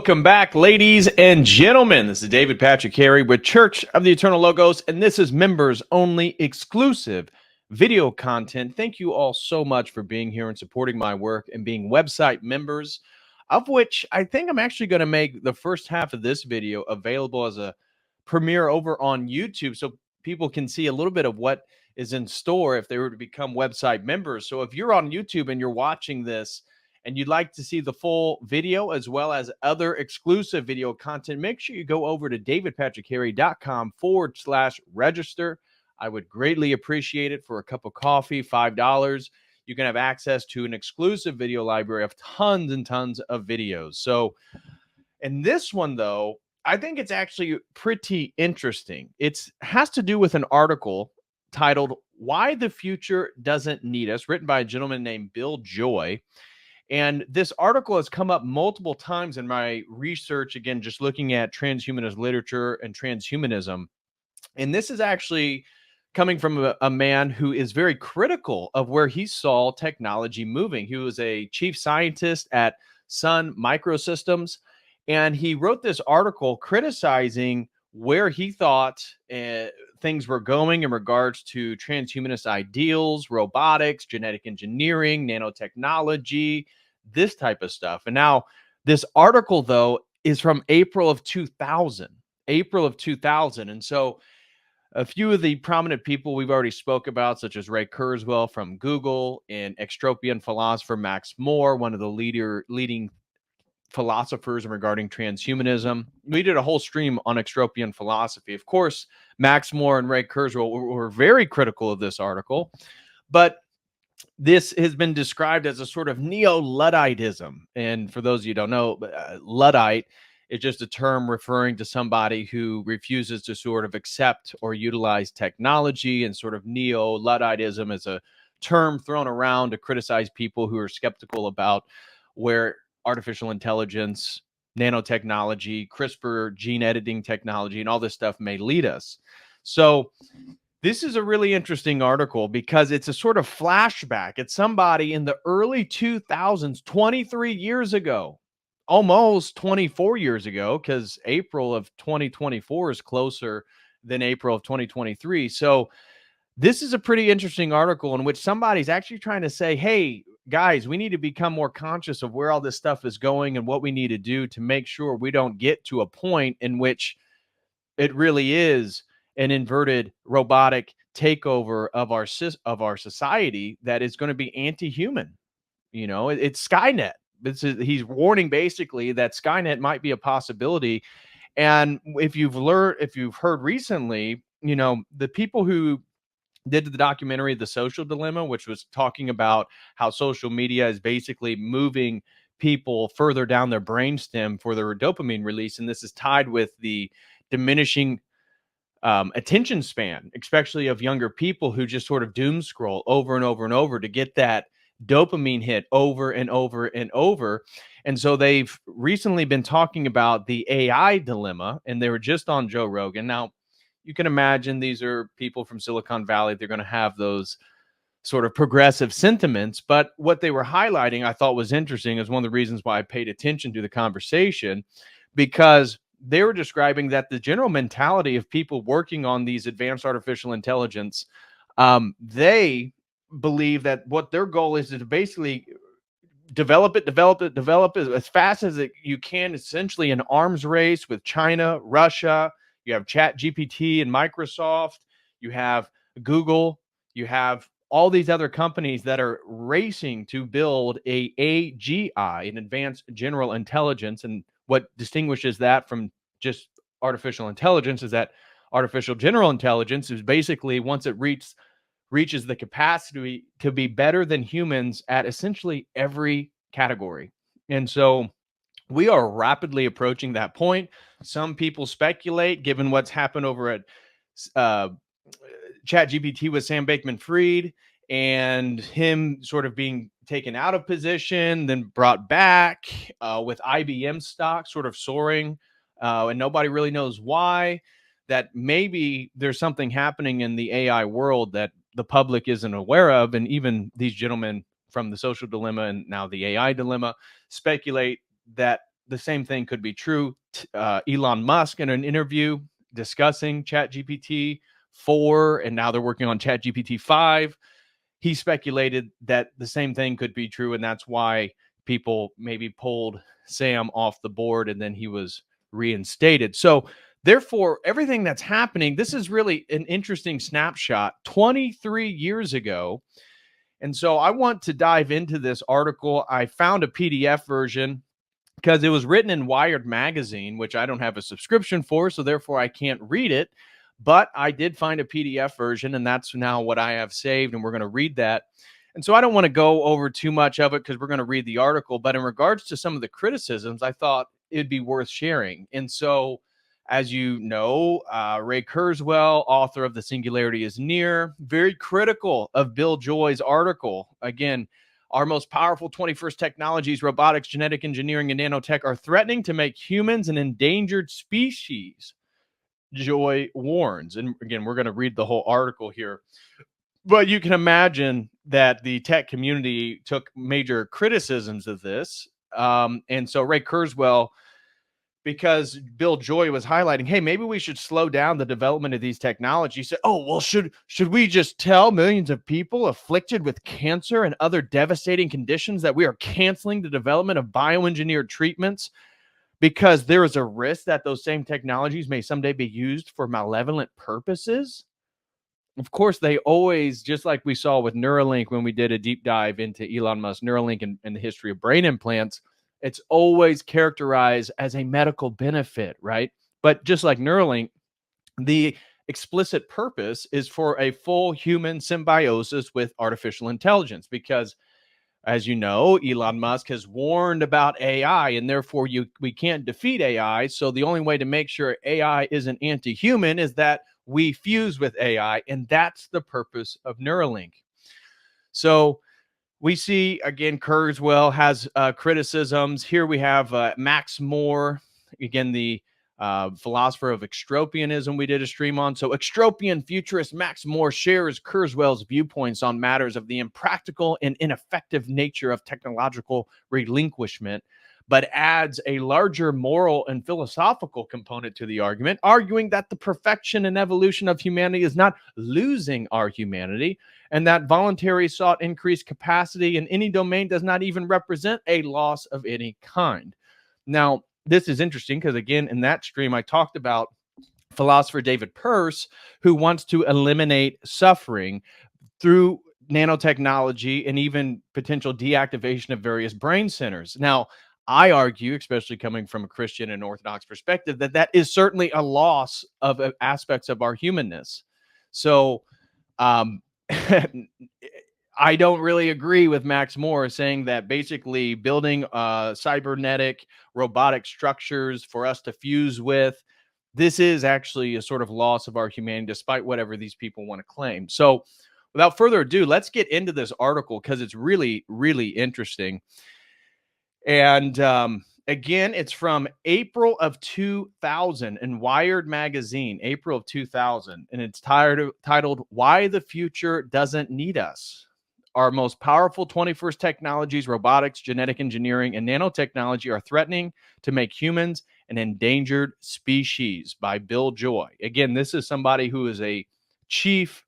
Welcome back, ladies and gentlemen. This is David Patrick Carey with Church of the Eternal Logos, and this is members-only exclusive video content. Thank you all so much for being here and supporting my work and being website members, of which I think I'm actually going to make the first half of this video available as a premiere over on YouTube so people can see a little bit of what is in store if they were to become website members. So if you're on YouTube and you're watching this, and you'd like to see the full video as well as other exclusive video content, make sure you go over to davidpatrickcarey.com/register. I would greatly appreciate it. For a cup of coffee, $5. You can have access to an exclusive video library of tons and tons of videos. So in this one, though, I think it's actually pretty interesting. It has to do with an article titled "Why the Future Doesn't Need Us," written by a gentleman named Bill Joy. And this article has come up multiple times in my research, again, just looking at transhumanist literature and transhumanism. And this is actually coming from a man who is very critical of where he saw technology moving. He was a chief scientist at Sun Microsystems, and he wrote this article criticizing where he thought things were going in regards to transhumanist ideals, robotics, genetic engineering, nanotechnology, this type of stuff. And now this article, though, is from April of 2000. And so a few of the prominent people we've already spoke about, such as Ray Kurzweil from Google and extropian philosopher Max Moore, one of the leading philosophers regarding transhumanism. We did a whole stream on extropian philosophy. Of course, Max Moore and Ray Kurzweil were very critical of this article, but this has been described as a sort of neo-Ludditism. And for those of you who don't know, Luddite is just a term referring to somebody who refuses to sort of accept or utilize technology, and sort of neo-Ludditism is a term thrown around to criticize people who are skeptical about where artificial intelligence, nanotechnology, CRISPR, gene editing technology, and all this stuff may lead us. So this is a really interesting article because it's a sort of flashback. It's somebody in the early 2000s, 23 years ago, almost 24 years ago, because April of 2024 is closer than April of 2023. So this is a pretty interesting article in which somebody's actually trying to say, hey, guys, we need to become more conscious of where all this stuff is going and what we need to do to make sure we don't get to a point in which it really is an inverted robotic takeover of our society that is going to be anti-human. You know, it's Skynet. He's warning basically that Skynet might be a possibility. And if you've heard recently, you know, the people who did the documentary The Social Dilemma, which was talking about how social media is basically moving people further down their brainstem for their dopamine release. And this is tied with the diminishing attention span, especially of younger people who just sort of doom scroll over and over and over to get that dopamine hit over and over and over. And so they've recently been talking about the AI dilemma, and they were just on Joe Rogan. Now, you can imagine these are people from Silicon Valley. They're going to have those sort of progressive sentiments. But what they were highlighting, I thought was interesting, is one of the reasons why I paid attention to the conversation, because they were describing that the general mentality of people working on these advanced artificial intelligence, they believe that what their goal is to basically develop it as fast as you can, essentially an arms race with China, Russia. You have ChatGPT and Microsoft. You have Google. You have all these other companies that are racing to build a AGI, an advanced general intelligence. And what distinguishes that from just artificial intelligence is that artificial general intelligence is basically, once it reaches the capacity to be better than humans at essentially every category. And so we are rapidly approaching that point. Some people speculate, given what's happened over at ChatGPT with Sam Bankman-Fried and him sort of being taken out of position, then brought back, with IBM stock sort of soaring, and nobody really knows why, that maybe there's something happening in the AI world that the public isn't aware of. And even these gentlemen from The Social Dilemma and now the AI Dilemma speculate that the same thing could be true. Elon Musk, in an interview discussing ChatGPT 4, and now they're working on ChatGPT 5, he speculated that the same thing could be true, and that's why people maybe pulled Sam off the board, and then he was reinstated. So therefore, everything that's happening, this is really an interesting snapshot 23 years ago. And so I want to dive into this article. I found a PDF version because it was written in Wired magazine, which I don't have a subscription for, so therefore I can't read it. But I did find a PDF version, and that's now what I have saved, and we're going to read that. And so I don't want to go over too much of it because we're going to read the article. But in regards to some of the criticisms, I thought it'd be worth sharing. And so, as you know, Ray Kurzweil, author of The Singularity is Near, very critical of Bill Joy's article. Again, our most powerful 21st technologies, robotics, genetic engineering, and nanotech, are threatening to make humans an endangered species, Joy warns. And again, we're going to read the whole article here. But you can imagine that the tech community took major criticisms of this. And so Ray Kurzweil, because Bill Joy was highlighting, hey, maybe we should slow down the development of these technologies. Said, oh, well, should we just tell millions of people afflicted with cancer and other devastating conditions that we are canceling the development of bioengineered treatments because there is a risk that those same technologies may someday be used for malevolent purposes? Of course, they always, just like we saw with Neuralink when we did a deep dive into Elon Musk Neuralink and the history of brain implants, it's always characterized as a medical benefit, right? But just like Neuralink, the explicit purpose is for a full human symbiosis with artificial intelligence because, as you know, Elon Musk has warned about AI, and therefore we can't defeat AI. So the only way to make sure AI isn't anti-human is that we fuse with AI, and that's the purpose of Neuralink. So we see, again, Kurzweil has criticisms. Here we have Max Moore, again, the philosopher of extropianism we did a stream on. So extropian futurist Max Moore shares Kurzweil's viewpoints on matters of the impractical and ineffective nature of technological relinquishment, but adds a larger moral and philosophical component to the argument, arguing that the perfection and evolution of humanity is not losing our humanity, and that voluntary sought increased capacity in any domain does not even represent a loss of any kind. Now, this is interesting because, again, in that stream, I talked about philosopher David Peirce, who wants to eliminate suffering through nanotechnology and even potential deactivation of various brain centers. Now, I argue, especially coming from a Christian and Orthodox perspective, that that is certainly a loss of aspects of our humanness. So, I don't really agree with Max Moore saying that basically building cybernetic robotic structures for us to fuse with, this is actually a sort of loss of our humanity, despite whatever these people want to claim. So without further ado, let's get into this article because it's really, really interesting. And again, it's from April of 2000 in Wired magazine, April of 2000. And it's titled, Why the Future Doesn't Need Us. Our most powerful 21st technologies, robotics, genetic engineering, and nanotechnology are threatening to make humans an endangered species, by Bill Joy. Again, this is somebody who is a chief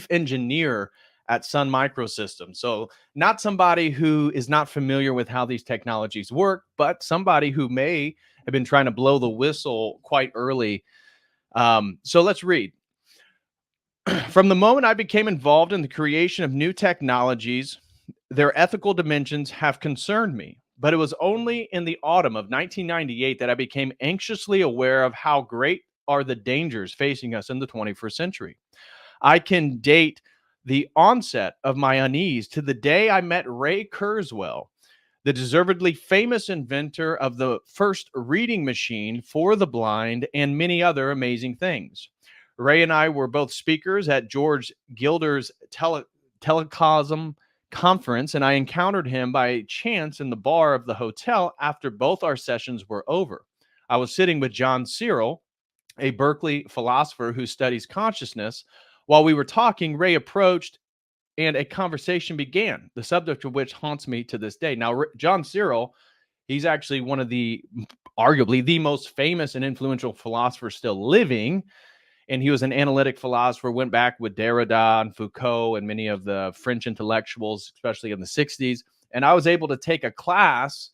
engineer at Sun Microsystems. So not somebody who is not familiar with how these technologies work, but somebody who may have been trying to blow the whistle quite early. So let's read. From the moment I became involved in the creation of new technologies, their ethical dimensions have concerned me. But it was only in the autumn of 1998 that I became anxiously aware of how great are the dangers facing us in the 21st century. I can date the onset of my unease to the day I met Ray Kurzweil, the deservedly famous inventor of the first reading machine for the blind and many other amazing things. Ray and I were both speakers at George Gilder's Telecosm conference, and I encountered him by chance in the bar of the hotel after both our sessions were over. I was sitting with John Searle, a Berkeley philosopher who studies consciousness. While we were talking, Ray approached and a conversation began, the subject of which haunts me to this day. Now, John Searle, He's actually one of the arguably the most famous and influential philosophers still living. And he was an analytic philosopher, went back with Derrida and Foucault and many of the French intellectuals, especially in the 60s. And I was able to take a class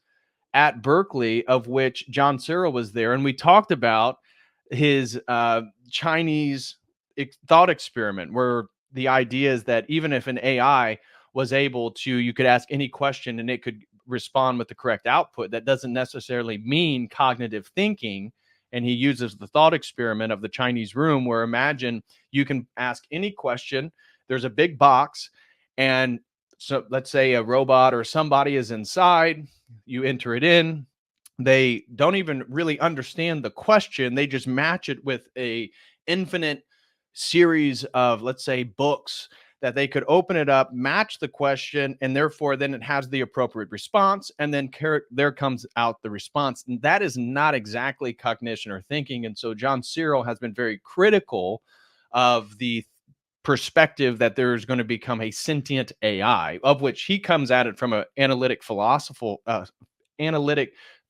at Berkeley of which John Searle was there. And we talked about his Chinese thought experiment, where the idea is that even if an AI was able to, you could ask any question and it could respond with the correct output, that doesn't necessarily mean cognitive thinking. And he uses the thought experiment of the Chinese room, where imagine you can ask any question, there's a big box, and so let's say a robot or somebody is inside, you enter it in, they don't even really understand the question, they just match it with a infinite series of, let's say, books that they could open it up, match the question, and therefore then it has the appropriate response, and then there comes out the response. And that is not exactly cognition or thinking. And so John Searle has been very critical of the perspective that there's going to become a sentient AI, of which he comes at it from an analytic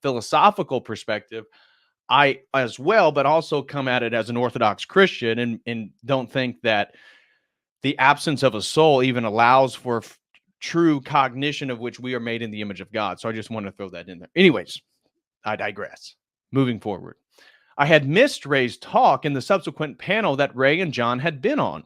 philosophical perspective. I as well, but also come at it as an Orthodox Christian, and don't think that the absence of a soul even allows for true cognition, of which we are made in the image of God. So I just want to throw that in there. Anyways, I digress. Moving forward, I had missed Ray's talk in the subsequent panel that Ray and John had been on.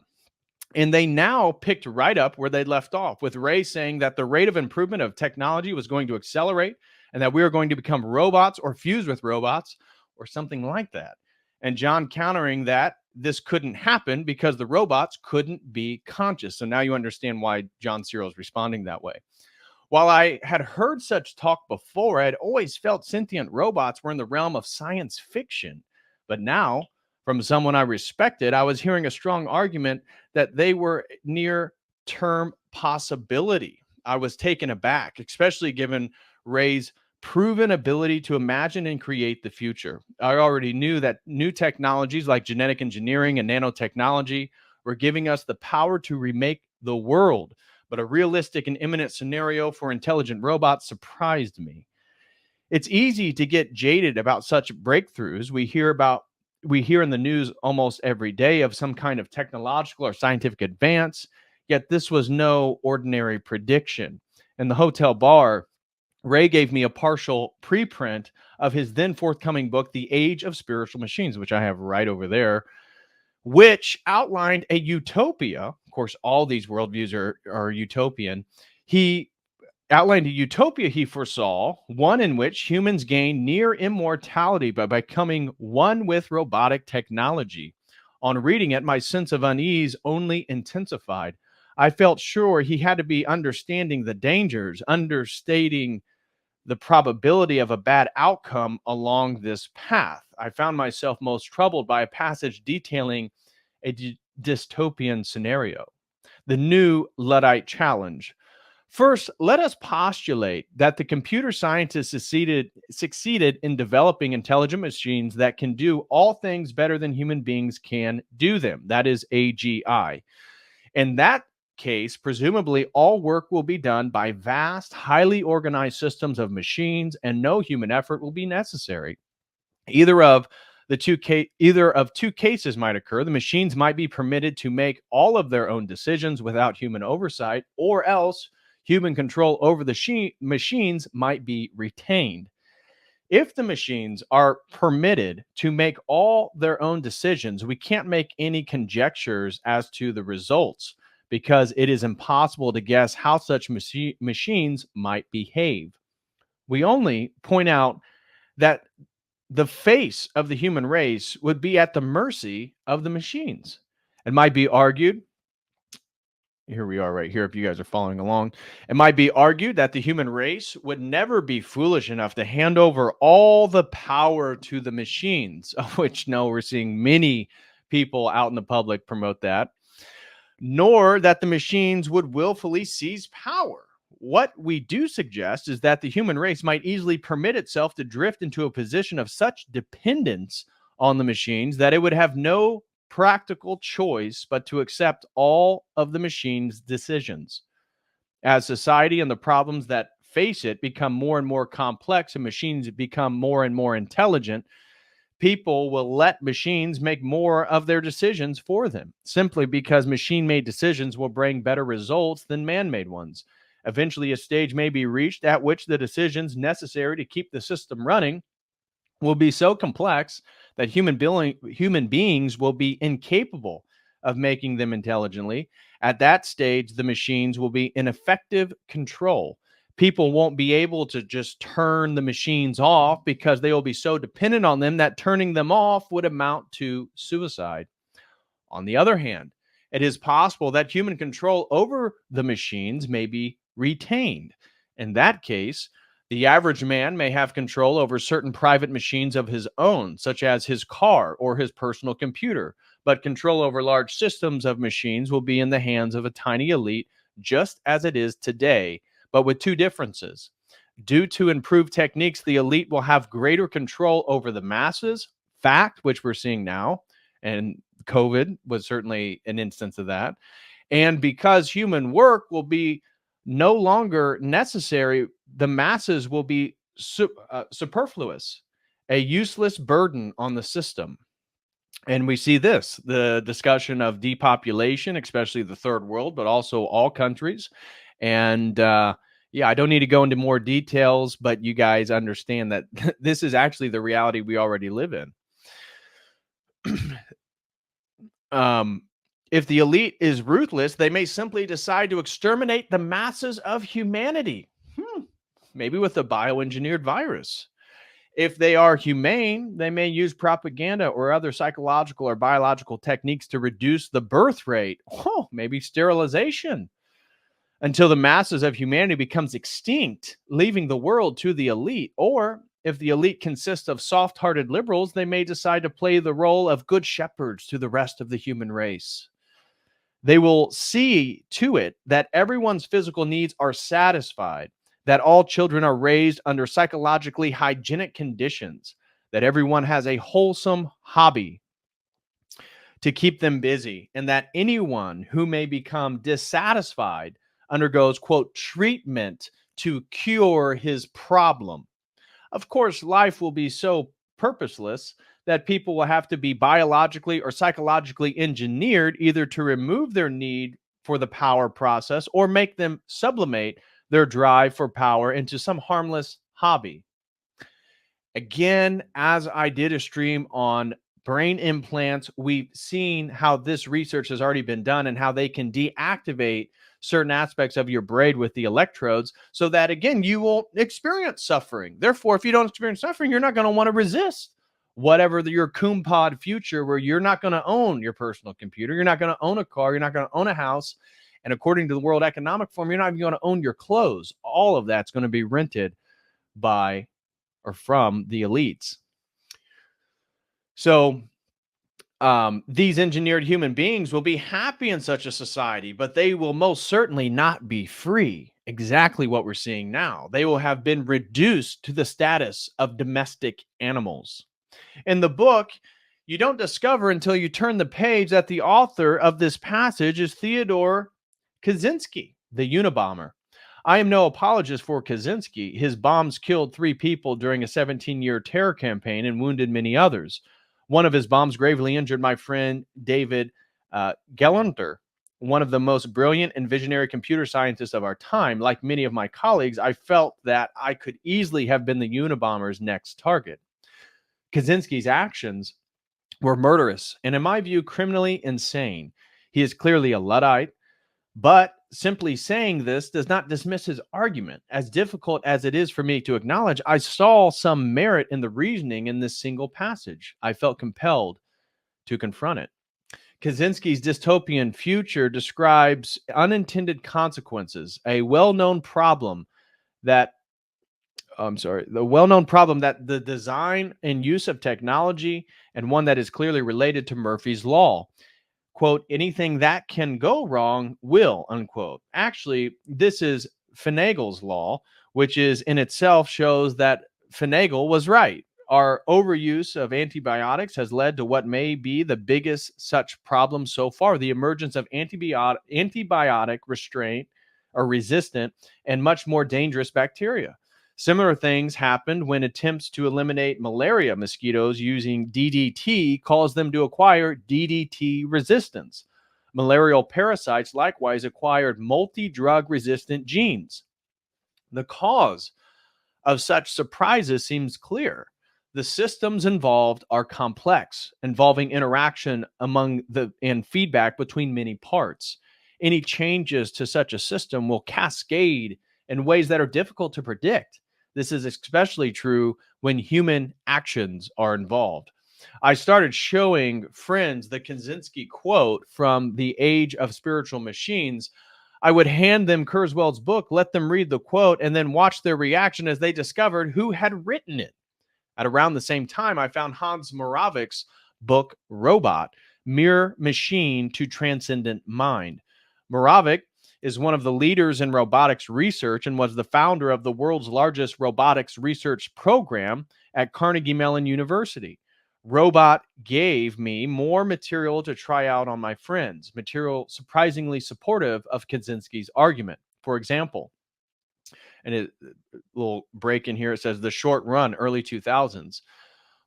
And they now picked right up where they left off, with Ray saying that the rate of improvement of technology was going to accelerate and that we were going to become robots or fuse with robots or something like that. And John countering that this couldn't happen because the robots couldn't be conscious. So now you understand why John Searle is responding that way. While I had heard such talk before, I had always felt sentient robots were in the realm of science fiction. But now, from someone I respected, I was hearing a strong argument that they were near term possibility. I was taken aback, especially given Ray's proven ability to imagine and create the future. I already knew that new technologies like genetic engineering and nanotechnology were giving us the power to remake the world, but a realistic and imminent scenario for intelligent robots surprised me. It's easy to get jaded about such breakthroughs. We hear in the news almost every day of some kind of technological or scientific advance, yet this was no ordinary prediction. In the hotel bar, Ray gave me a partial preprint of his then forthcoming book, The Age of Spiritual Machines, which I have right over there, which outlined a utopia. Of course, all these worldviews are utopian. He outlined a utopia he foresaw, one in which humans gain near immortality by becoming one with robotic technology. On reading it, my sense of unease only intensified. I felt sure he had to be understanding the dangers, understating the probability of a bad outcome along this path. I found myself most troubled by a passage detailing a dystopian scenario, the new Luddite challenge. First, let us postulate that the computer scientists succeeded in developing intelligent machines that can do all things better than human beings can do them. That is AGI. In that case, presumably all work will be done by vast, highly organized systems of machines, and no human effort will be necessary. Either of two cases might occur. The machines might be permitted to make all of their own decisions without human oversight, or else human control over the machines might be retained. If the machines are permitted to make all their own decisions, we can't make any conjectures as to the results, because it is impossible to guess how such machines might behave. We only point out that the face of the human race would be at the mercy of the machines. It might be argued, here we are right here, if you guys are following along, it might be argued that the human race would never be foolish enough to hand over all the power to the machines, of which no, we're seeing many people out in the public promote that, nor that the machines would willfully seize power. What we do suggest is that the human race might easily permit itself to drift into a position of such dependence on the machines that it would have no practical choice but to accept all of the machine's decisions. As society and the problems that face it, become more and more complex and machines become more and more intelligent, people will let machines make more of their decisions for them, simply because machine-made decisions will bring better results than man-made ones. Eventually, a stage may be reached at which the decisions necessary to keep the system running will be so complex that human beings will be incapable of making them intelligently. At that stage, the machines will be in effective control. People won't be able to just turn the machines off because they will be so dependent on them that turning them off would amount to suicide. On the other hand, it is possible that human control over the machines may be retained. In that case, the average man may have control over certain private machines of his own, such as his car or his personal computer, but control over large systems of machines will be in the hands of a tiny elite, just as it is today, but with two differences. Due to improved techniques, the elite will have greater control over the masses, fact, which we're seeing now, and COVID was certainly an instance of that. And because human work will be no longer necessary, the masses will be superfluous, a useless burden on the system. And we see this, the discussion of depopulation, especially the third world, but also all countries. And yeah, I don't need to go into more details, but you guys understand that this is actually the reality we already live in. If the elite is ruthless, they may simply decide to exterminate the masses of humanity, maybe with a bioengineered virus. If they are humane, they may use propaganda or other psychological or biological techniques to reduce the birth rate, maybe sterilization, until the masses of humanity becomes extinct, leaving the world to the elite. Or if the elite consists of soft-hearted liberals, they may decide to play the role of good shepherds to the rest of the human race. They will see to it that everyone's physical needs are satisfied, that all children are raised under psychologically hygienic conditions, that everyone has a wholesome hobby to keep them busy, and that anyone who may become dissatisfied undergoes, quote, treatment to cure his problem. Of course, life will be so purposeless that people will have to be biologically or psychologically engineered either to remove their need for the power process or make them sublimate their drive for power into some harmless hobby. Again, as I did a stream on brain implants, we've seen how this research has already been done and how they can deactivate certain aspects of your brain with the electrodes so that, again, you won't experience suffering. Therefore, if you don't experience suffering, you're not going to want to resist whatever your Kumpad future, where you're not going to own your personal computer, you're not going to own a car, you're not going to own a house. And according to the World Economic Forum, you're not even going to own your clothes. All of that's going to be rented by or from the elites. So these engineered human beings will be happy in such a society, but they will most certainly not be free. Exactly what we're seeing now. They will have been reduced to the status of domestic animals. In the book, you don't discover until you turn the page that the author of this passage is Theodore Kaczynski, the Unabomber. I am no apologist for Kaczynski. His bombs killed 3 people during a 17-year terror campaign and wounded many others. One of his bombs gravely injured my friend David Gelernter, one of the most brilliant and visionary computer scientists of our time. Like many of my colleagues, I felt that I could easily have been the Unabomber's next target. Kaczynski's actions were murderous and, in my view, criminally insane. He is clearly a Luddite, but simply saying this does not dismiss his argument. As difficult as it is for me to acknowledge, I saw some merit in the reasoning in this single passage. I felt compelled to confront it. Kaczynski's dystopian future describes unintended consequences, a well-known problem that the well-known problem that the design and use of technology, and one that is clearly related to Murphy's Law. Quote, anything that can go wrong will, unquote. Actually, this is Finagel's law, which is in itself shows that Finagel was right. Our overuse of antibiotics has led to what may be the biggest such problem so far, the emergence of antibiotic restraint or resistant and much more dangerous bacteria. Similar things happened when attempts to eliminate malaria mosquitoes using DDT caused them to acquire DDT resistance. Malarial parasites likewise acquired multi drug resistant genes. The cause of such surprises seems clear. The systems involved are complex, involving interaction among the and feedback between many parts. Any changes to such a system will cascade in ways that are difficult to predict. This is especially true when human actions are involved. I started showing friends the Kaczynski quote from The Age of Spiritual Machines. I would hand them Kurzweil's book, let them read the quote, and then watch their reaction as they discovered who had written it. At around the same time, I found Hans Moravic's book, Robot, Mere Machine to Transcendent Mind. Moravic is one of the leaders in robotics research and was the founder of the world's largest robotics research program at Carnegie Mellon University. Robot gave me more material to try out on my friends, material surprisingly supportive of Kaczynski's argument. For example, and a little break in here, it says the short run, early 2000s.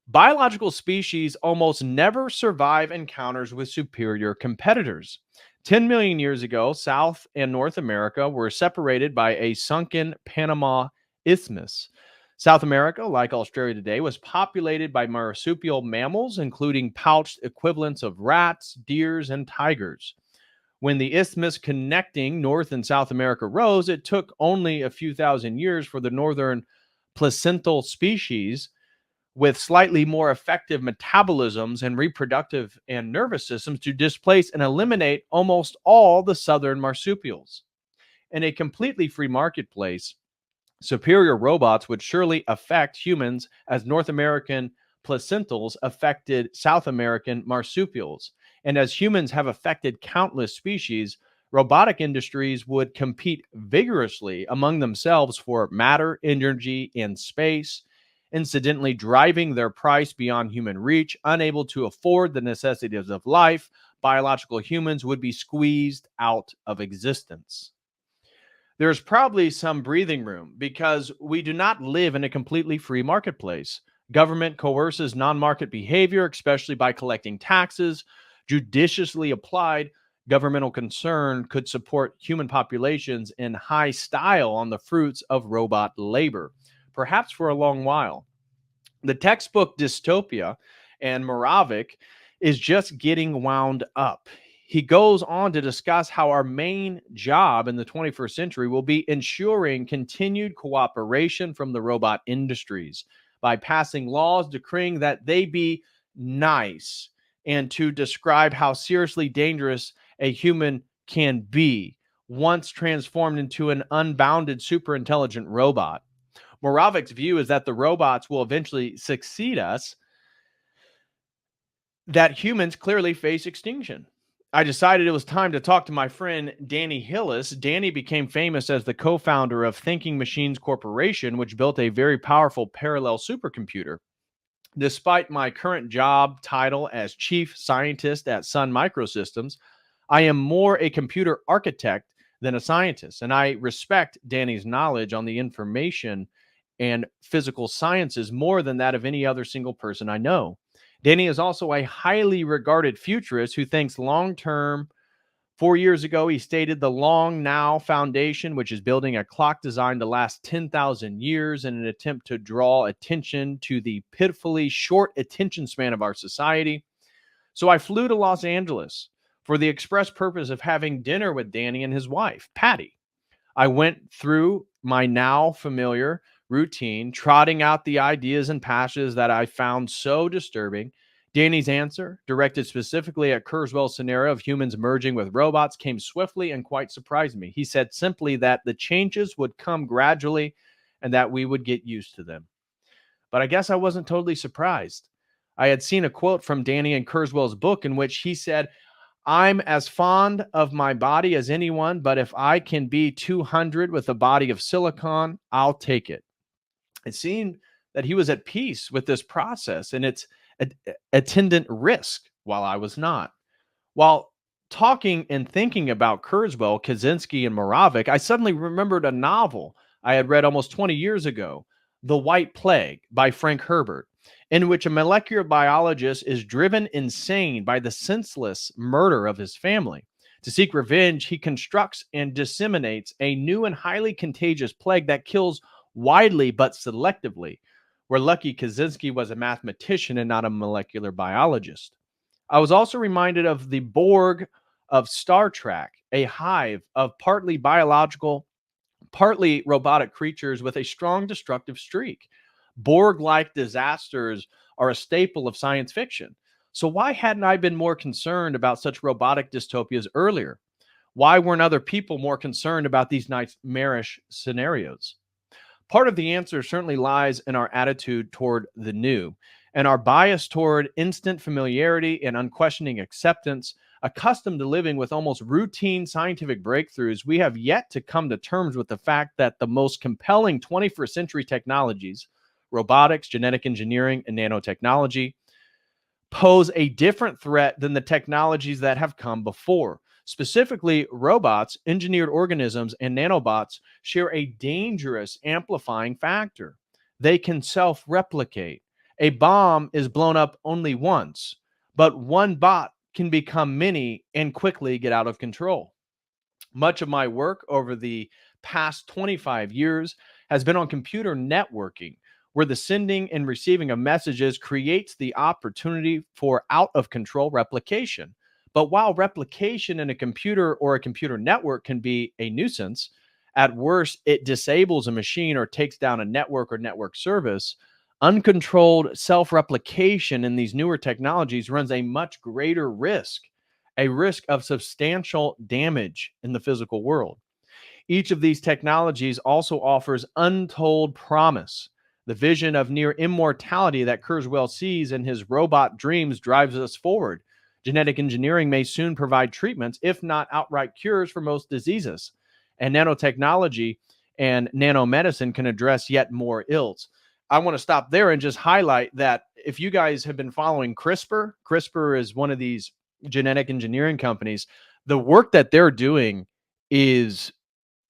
Biological species almost never survive encounters with superior competitors. 10 million years ago, South and North America were separated by a sunken Panama Isthmus. South America, like Australia today, was populated by marsupial mammals, including pouched equivalents of rats, deers, and tigers. When the isthmus connecting North and South America rose, it took only a few thousand years for the northern placental species with slightly more effective metabolisms and reproductive and nervous systems to displace and eliminate almost all the southern marsupials. In a completely free marketplace, superior robots would surely affect humans as North American placentals affected South American marsupials. And as humans have affected countless species, robotic industries would compete vigorously among themselves for matter, energy, and space, incidentally driving their price beyond human reach. Unable to afford the necessities of life, biological humans would be squeezed out of existence. There's probably some breathing room because we do not live in a completely free marketplace. Government coerces non market behavior, especially by collecting taxes. Judiciously applied governmental concern could support human populations in high style on the fruits of robot labor, perhaps for a long while. The textbook Dystopia and Moravik is just getting wound up. He goes on to discuss how our main job in the 21st century will be ensuring continued cooperation from the robot industries by passing laws decreeing that they be nice and to describe how seriously dangerous a human can be once transformed into an unbounded super intelligent robot. Moravic's view is that the robots will eventually succeed us, that humans clearly face extinction. I decided it was time to talk to my friend Danny Hillis. Danny became famous as the co-founder of Thinking Machines Corporation, which built a very powerful parallel supercomputer. Despite my current job title as chief scientist at Sun Microsystems, I am more a computer architect than a scientist, and I respect Danny's knowledge on the information and physical sciences more than that of any other single person I know. Danny is also a highly regarded futurist who thinks long term. 4 years ago, he stated the Long Now Foundation, which is building a clock designed to last 10,000 years in an attempt to draw attention to the pitifully short attention span of our society. So I flew to Los Angeles for the express purpose of having dinner with Danny and his wife, Patty. I went through my now familiar routine, trotting out the ideas and passages that I found so disturbing. Danny's answer, directed specifically at Kurzweil's scenario of humans merging with robots, came swiftly and quite surprised me. He said simply that the changes would come gradually and that we would get used to them. But I guess I wasn't totally surprised. I had seen a quote from Danny in Kurzweil's book in which he said, I'm as fond of my body as anyone, but if I can be 200 with a body of silicon, I'll take it. It seemed that he was at peace with this process and its attendant risk, while I was not. While Talking and thinking about Kurzweil, Kaczynski, and Moravec, I suddenly remembered a novel I had read almost 20 years ago, The White Plague by Frank Herbert, in which a molecular biologist is driven insane by the senseless murder of his family. To seek revenge, he constructs and disseminates a new and highly contagious plague that kills widely but selectively. We're lucky Kaczynski was a mathematician and not a molecular biologist. I was also reminded of the Borg of Star Trek, a hive of partly biological, partly robotic creatures with a strong destructive streak. Borg like disasters are a staple of science fiction. So, why hadn't I been more concerned about such robotic dystopias earlier? Why weren't other people more concerned about these nightmarish scenarios? Part of the answer certainly lies in our attitude toward the new and our bias toward instant familiarity and unquestioning acceptance. Accustomed to living with almost routine scientific breakthroughs, we have yet to come to terms with the fact that the most compelling 21st century technologies, robotics, genetic engineering, and nanotechnology, pose a different threat than the technologies that have come before. Specifically, robots, engineered organisms, and nanobots share a dangerous amplifying factor. They can self replicate. A bomb is blown up only once, but one bot can become many and quickly get out of control. Much of my work over the past 25 years has been on computer networking, where the sending and receiving of messages creates the opportunity for out of control replication. But while replication in a computer or a computer network can be a nuisance, at worst, it disables a machine or takes down a network or network service. Uncontrolled self replication in these newer technologies runs a much greater risk, a risk of substantial damage in the physical world. Each of these technologies also offers untold promise. The vision of near immortality that Kurzweil sees in his robot dreams drives us forward. Genetic engineering may soon provide treatments, if not outright cures, for most diseases. And nanotechnology and nanomedicine can address yet more ills. I want to stop there and just highlight that if you guys have been following CRISPR is one of these genetic engineering companies. The work that they're doing is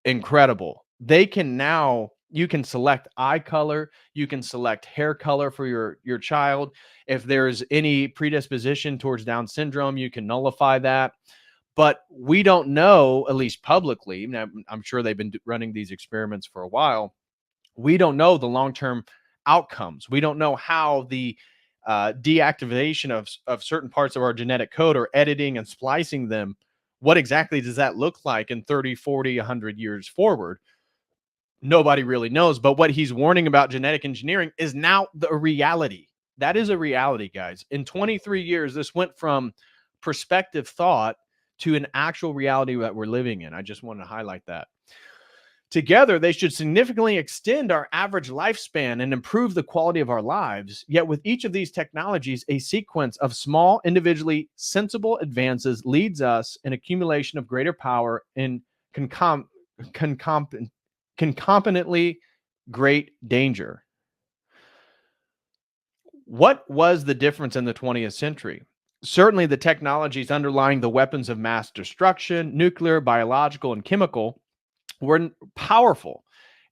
incredible. They can now you can select eye color, you can select hair color for your child. If there's any predisposition towards Down syndrome, you can nullify that. But we don't know, at least publicly. Now, I'm sure they've been running these experiments for a while. We don't know the long-term outcomes. We don't know how the deactivation of certain parts of our genetic code or editing and splicing them, what exactly does that look like in 30, 40, 100 years forward? Nobody really knows. But what he's warning about genetic engineering is now the reality. That is a reality, guys. In 23 years, this went from perspective thought to an actual reality that we're living in. I just want to highlight that. Together, they should significantly extend our average lifespan and improve the quality of our lives. Yet, with each of these technologies, a sequence of small, individually sensible advances leads us an accumulation of greater power and concomitantly great danger. What was the difference in the 20th century? Certainly, the technologies underlying the weapons of mass destruction, nuclear, biological, and chemical, were powerful,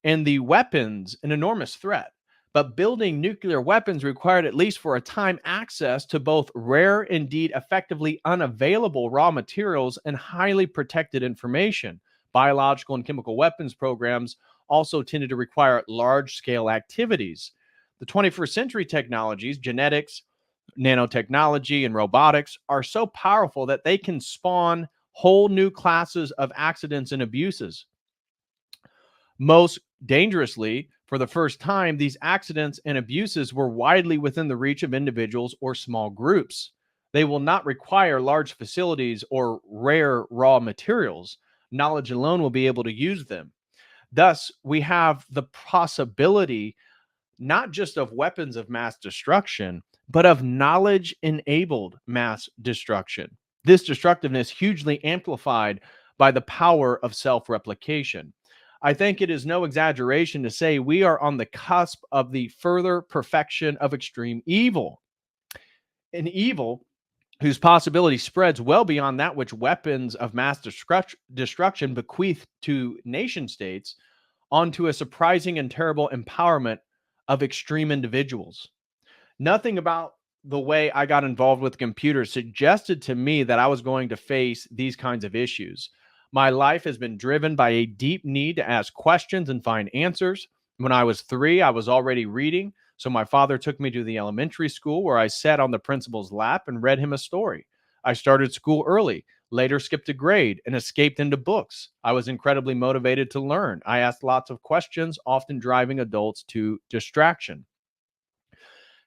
and the weapons an enormous threat. But building nuclear weapons required, at least for a time, access to both rare, indeed effectively unavailable raw materials and highly protected information. Biological and chemical weapons programs also tended to require large scale activities. The 21st century technologies, genetics, nanotechnology, and robotics, are so powerful that they can spawn whole new classes of accidents and abuses. Most dangerously, for the first time, these accidents and abuses were widely within the reach of individuals or small groups. They will not require large facilities or rare raw materials. Knowledge alone will be able to use them. Thus, we have the possibility not just of weapons of mass destruction, but of knowledge enabled mass destruction. This destructiveness hugely amplified by the power of self replication. I think it is no exaggeration to say we are on the cusp of the further perfection of extreme evil. An evil whose possibility spreads well beyond that which weapons of mass destruction bequeath to nation states onto a surprising and terrible empowerment of extreme individuals. Nothing about the way I got involved with computers suggested to me that I was going to face these kinds of issues. My life has been driven by a deep need to ask questions and find answers. When I was 3, I was already reading, so my father took me to the elementary school where I sat on the principal's lap and read him a story. I started school early, later skipped a grade, and escaped into books. I was incredibly motivated to learn. I asked lots of questions, often driving adults to distraction.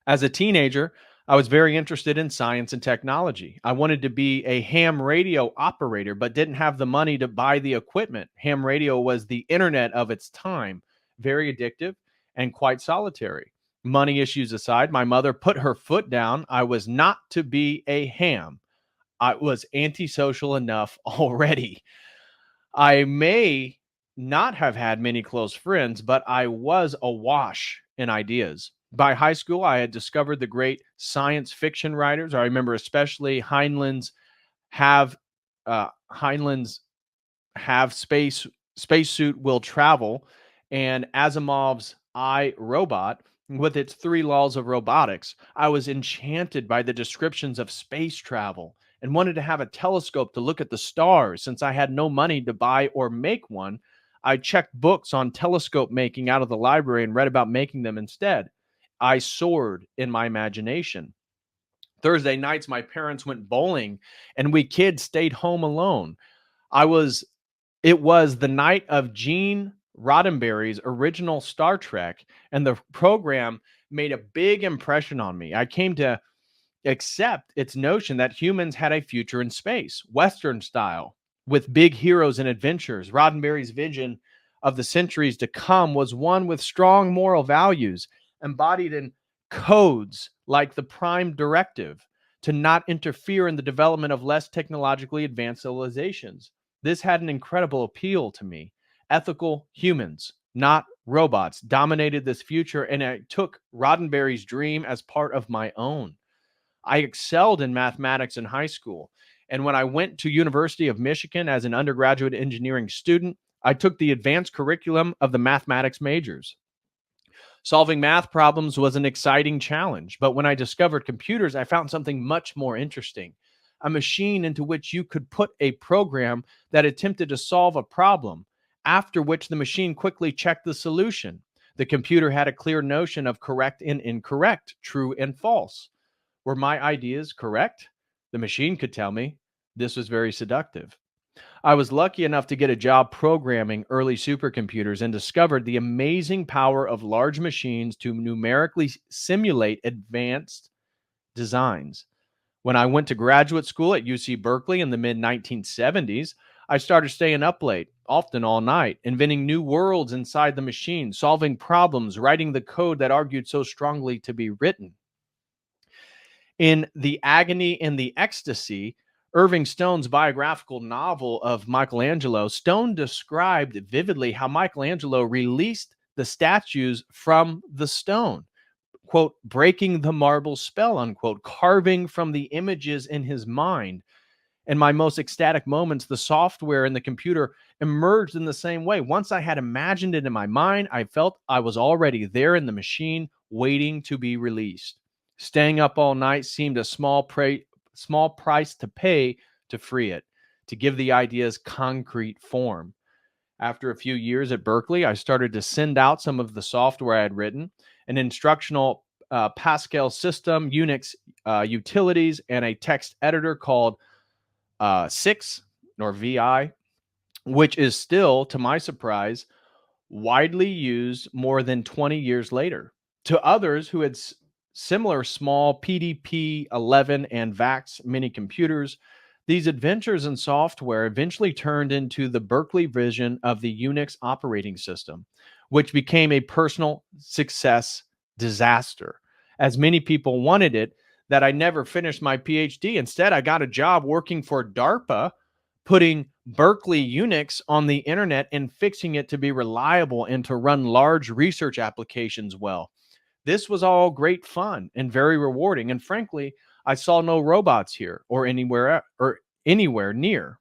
As a teenager, I was very interested in science and technology. I wanted to be a ham radio operator, but didn't have the money to buy the equipment. Ham radio was the internet of its time, very addictive and quite solitary. Money issues aside, my mother put her foot down. I was not to be a ham. I was antisocial enough already. I may not have had many close friends, but I was awash in ideas. By high school, I had discovered the great science fiction writers. I remember especially have Heinlein's have spacesuit will travel, and Asimov's I, Robot, with its 3 laws of robotics. I was enchanted by the descriptions of space travel and wanted to have a telescope to look at the stars. Since I had no money to buy or make one, I checked books on telescope making out of the library and read about making them instead. I soared in my imagination. Thursday nights, my parents went bowling and we kids stayed home alone. I was It was the night of Gene Roddenberry's original Star Trek, and the program made a big impression on me. I came to accept its notion that humans had a future in space, Western style, with big heroes and adventures. Roddenberry's vision of the centuries to come was one with strong moral values embodied in codes like the Prime Directive to not interfere in the development of less technologically advanced civilizations. This had an incredible appeal to me. Ethical humans, not robots, dominated this future, and I took Roddenberry's dream as part of my own. I excelled in mathematics in high school. And when I went to University of Michigan as an undergraduate engineering student, I took the advanced curriculum of the mathematics majors. Solving math problems was an exciting challenge, but when I discovered computers, I found something much more interesting. A machine into which you could put a program that attempted to solve a problem, after which the machine quickly checked the solution. The computer had a clear notion of correct and incorrect, true and false. Were my ideas correct? The machine could tell me. This was very seductive. I was lucky enough to get a job programming early supercomputers and discovered the amazing power of large machines to numerically simulate advanced designs. When I went to graduate school at UC Berkeley in the mid 1970s, I started staying up late, often all night, inventing new worlds inside the machine, solving problems, writing the code that argued so strongly to be written. In The Agony and the Ecstasy, Irving Stone's biographical novel of Michelangelo, Stone described vividly how Michelangelo released the statues from the stone, quote, breaking the marble spell, unquote, carving from the images in his mind. In my most ecstatic moments, the software in the computer emerged in the same way. Once I had imagined it in my mind, I felt I was already there in the machine, waiting to be released. Staying up all night seemed a small price to pay to free it, to give the ideas concrete form. After a few years at Berkeley, I started to send out some of the software I had written, an instructional Pascal system, Unix utilities, and a text editor called 6 or VI, which is still, to my surprise, widely used more than 20 years later. To others who had similar small PDP 11 and VAX mini computers, these adventures in software eventually turned into the Berkeley vision of the Unix operating system, which became a personal success disaster. As many people wanted it, that I never finished my PhD. Instead, I got a job working for DARPA, putting Berkeley Unix on the internet and fixing it to be reliable and to run large research applications well. This was all great fun and very rewarding. And frankly, I saw no robots here or anywhere near.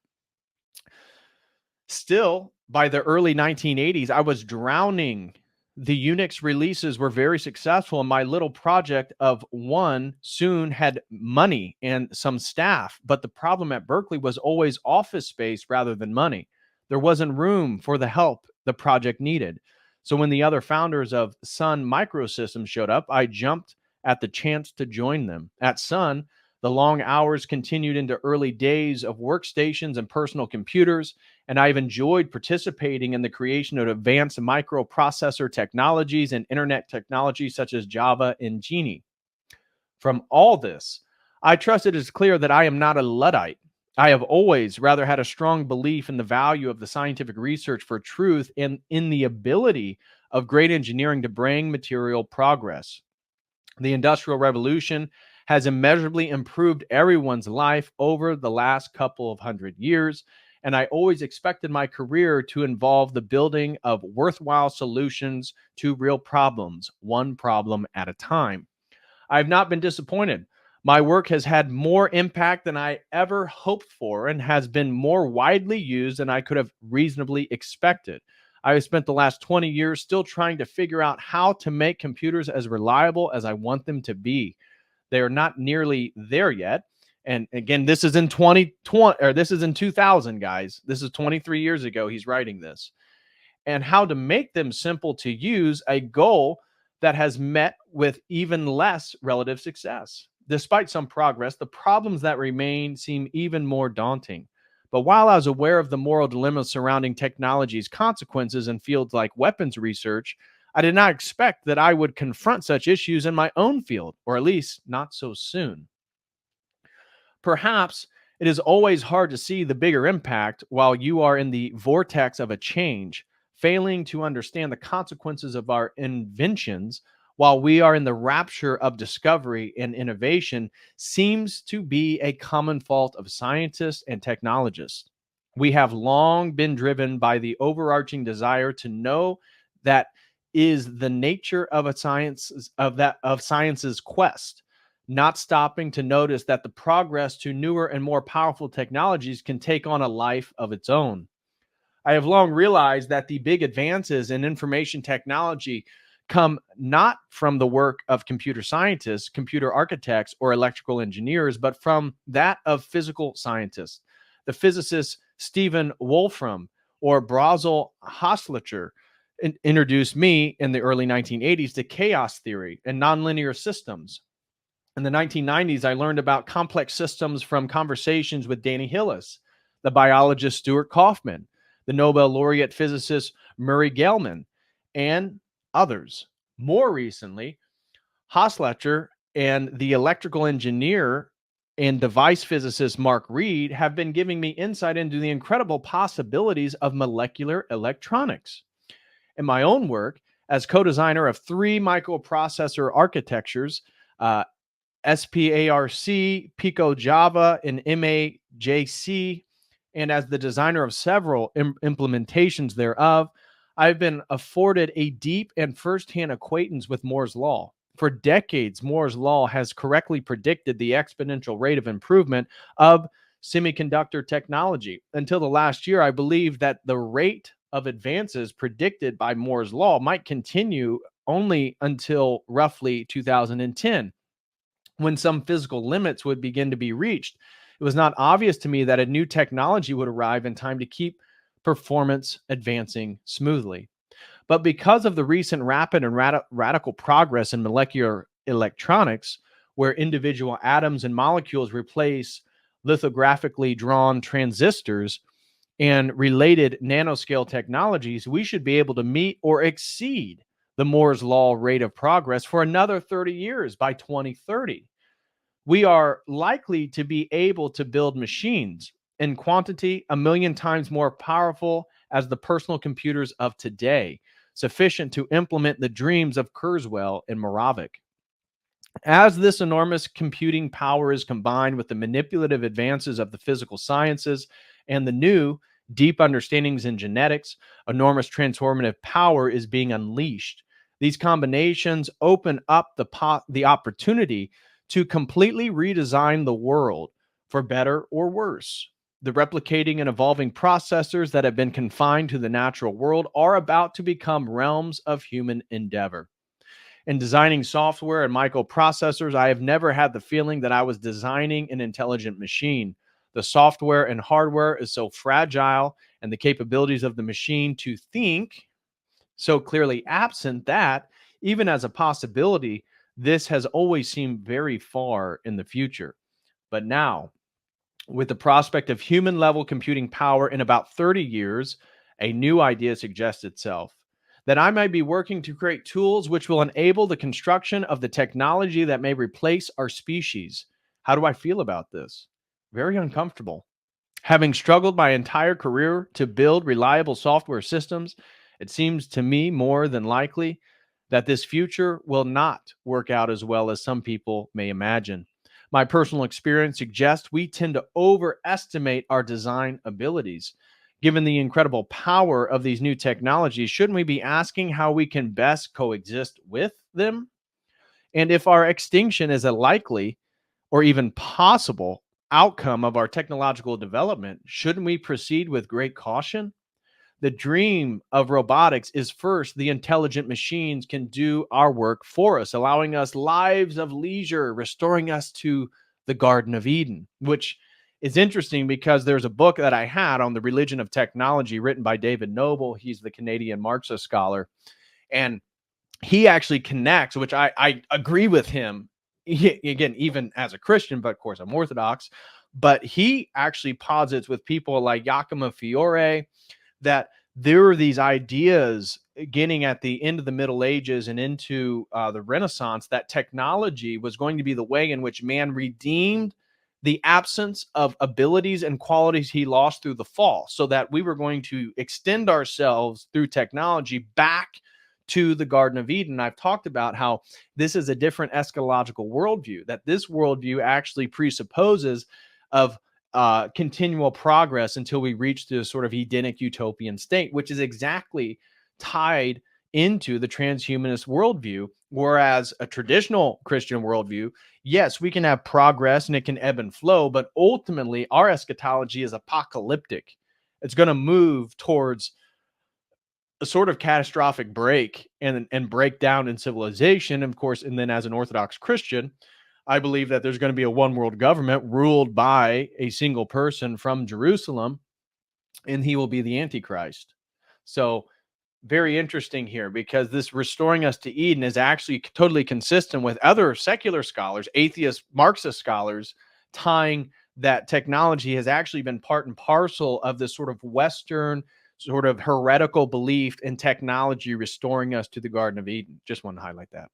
Still, by the early 1980s, I was drowning. The Unix releases were very successful, and my little project of one soon had money and some staff. But the problem at Berkeley was always office space rather than money. There wasn't room for the help the project needed. So when the other founders of Sun Microsystems showed up, I jumped at the chance to join them. At Sun, the long hours continued into early days of workstations and personal computers, and I've enjoyed participating in the creation of advanced microprocessor technologies and internet technologies such as Java and Genie. From all this, I trust it is clear that I am not a Luddite. I have always rather had a strong belief in the value of the scientific research for truth and in the ability of great engineering to bring material progress. The Industrial Revolution has immeasurably improved everyone's life over the last couple of 100 years, and I always expected my career to involve the building of worthwhile solutions to real problems, one problem at a time. I have not been disappointed. My work has had more impact than I ever hoped for and has been more widely used than I could have reasonably expected. I have spent the last 20 years still trying to figure out how to make computers as reliable as I want them to be. They are not nearly there yet. And again, this is in 2020, or this is in 2000, guys. This is 23 years ago. He's writing this. And how to make them simple to use, a goal that has met with even less relative success. Despite some progress, the problems that remain seem even more daunting. But while I was aware of the moral dilemma surrounding technology's consequences in fields like weapons research, I did not expect that I would confront such issues in my own field, or at least not so soon. Perhaps it is always hard to see the bigger impact while you are in the vortex of a change, failing to understand the consequences of our inventions while we are in the rapture of discovery and innovation seems to be a common fault of scientists and technologists. We have long been driven by the overarching desire to know that is the nature of science's quest, not stopping to notice that the progress to newer and more powerful technologies can take on a life of its own. I have long realized that the big advances in information technology come not from the work of computer scientists, computer architects, or electrical engineers, but from that of physical scientists. The physicist Stephen Wolfram or Basil Hostetler introduced me in the early 1980s to chaos theory and nonlinear systems. In the 1990s, I learned about complex systems from conversations with Danny Hillis, the biologist Stuart Kauffman, the Nobel laureate physicist Murray Gell-Mann, and others. More recently, Hostetler and the electrical engineer and device physicist Mark Reed have been giving me insight into the incredible possibilities of molecular electronics. In my own work, as co-designer of 3 microprocessor architectures, SPARC, Pico Java, and MAJC, and as the designer of several implementations thereof, I've been afforded a deep and firsthand acquaintance with Moore's Law. For decades, Moore's Law has correctly predicted the exponential rate of improvement of semiconductor technology. Until the last year, I believed that the rate of advances predicted by Moore's Law might continue only until roughly 2010, when some physical limits would begin to be reached. It was not obvious to me that a new technology would arrive in time to keep performance advancing smoothly. But because of the recent rapid and radical progress in molecular electronics, where individual atoms and molecules replace lithographically drawn transistors and related nanoscale technologies, we should be able to meet or exceed the Moore's Law rate of progress for another 30 years by 2030. We are likely to be able to build machines in quantity 1,000,000 times more powerful as the personal computers of today, sufficient to implement the dreams of Kurzweil and Moravec. As this enormous computing power is combined with the manipulative advances of the physical sciences and the new deep understandings in genetics, enormous transformative power is being unleashed. These combinations open up the opportunity to completely redesign the world for better or worse. The replicating and evolving processors that have been confined to the natural world are about to become realms of human endeavor. In designing software and microprocessors, I have never had the feeling that I was designing an intelligent machine. The software and hardware is so fragile, and the capabilities of the machine to think so clearly absent that, even as a possibility, this has always seemed very far in the future. But now, with the prospect of human level computing power in about 30 years, a new idea suggests itself that I might be working to create tools which will enable the construction of the technology that may replace our species. How do I feel about this? Very uncomfortable. Having struggled my entire career to build reliable software systems, it seems to me more than likely that this future will not work out as well as some people may imagine. My personal experience suggests we tend to overestimate our design abilities. Given the incredible power of these new technologies, shouldn't we be asking how we can best coexist with them? And if our extinction is a likely or even possible outcome of our technological development, shouldn't we proceed with great caution? The dream of robotics is first, the intelligent machines can do our work for us, allowing us lives of leisure, restoring us to the Garden of Eden, which is interesting because there's a book that I had on the religion of technology written by David Noble. He's the Canadian Marxist scholar. And he actually connects, which I agree with him. Again, even as a Christian, but of course I'm Orthodox. But he actually posits with people like Giacomo Fiore that there were these ideas getting at the end of the Middle Ages and into the Renaissance that technology was going to be the way in which man redeemed the absence of abilities and qualities he lost through the fall, so that we were going to extend ourselves through technology back to the Garden of Eden. I've talked about how this is a different eschatological worldview, that this worldview actually presupposes of continual progress until we reach this sort of Edenic utopian state, which is exactly tied into the transhumanist worldview. Whereas a traditional Christian worldview, yes, we can have progress and it can ebb and flow, but ultimately our eschatology is apocalyptic. It's going to move towards a sort of catastrophic break and breakdown in civilization, of course. And then as an Orthodox Christian, I believe that there's going to be a one world government ruled by a single person from Jerusalem, and he will be the Antichrist. So very interesting here, because this restoring us to Eden is actually totally consistent with other secular scholars, atheist Marxist scholars, tying that technology has actually been part and parcel of this sort of Western sort of heretical belief in technology restoring us to the Garden of Eden. Just want to highlight that.